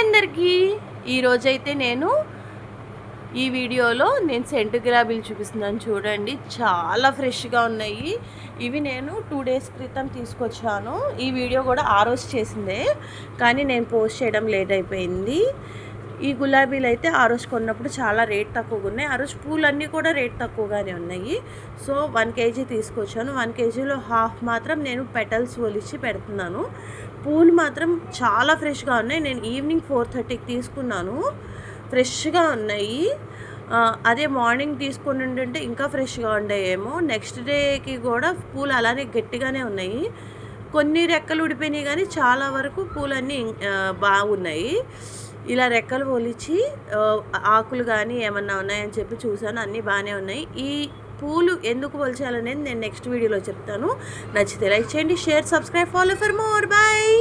అందరికీ ఈరోజైతే నేను ఈ వీడియోలో నేను సెంటు గులాబీలు చూపిస్తున్నాను చూడండి. చాలా ఫ్రెష్గా ఉన్నాయి. ఇవి నేను 2 డేస్ క్రితం తీసుకొచ్చాను. ఈ వీడియో కూడా ఆ రోజు చేసిందే, కానీ నేను పోస్ట్ చేయడం లేట్ అయిపోయింది. ఈ గులాబీలు అయితే ఆ రోజు కొన్నప్పుడు చాలా రేట్ తక్కువగా ఉన్నాయి. ఆ రోజు పూలన్నీ కూడా రేట్ తక్కువగానే ఉన్నాయి. సో 1 కేజీ తీసుకొచ్చాను. 1 కేజీలో హాఫ్ మాత్రం నేను పెటల్స్ ఒలిచి పెడుతున్నాను. పూలు మాత్రం చాలా ఫ్రెష్గా ఉన్నాయి. నేను ఈవినింగ్ 4:30కి తీసుకున్నాను. ఫ్రెష్గా ఉన్నాయి. అదే మార్నింగ్ తీసుకుని ఉంటుంటే ఇంకా ఫ్రెష్గా ఉండేయేమో. నెక్స్ట్ డేకి కూడా పూలు అలానే గట్టిగానే ఉన్నాయి. కొన్ని రెక్కలు ఉడిపోయినాయి, కానీ చాలా వరకు పూలన్నీ బాగున్నాయి. ఇలా రెక్కలు ఒలిచి ఆకులు కానీ ఏమన్నా ఉన్నాయని చెప్పి చూసాను. అన్నీ బాగానే ఉన్నాయి. ఈ పూలు ఎందుకు ఒలిచాలనేది నేను నెక్స్ట్ వీడియోలో చెప్తాను. నచ్చితే లైక్ చేయండి, share, subscribe, follow for more. Bye.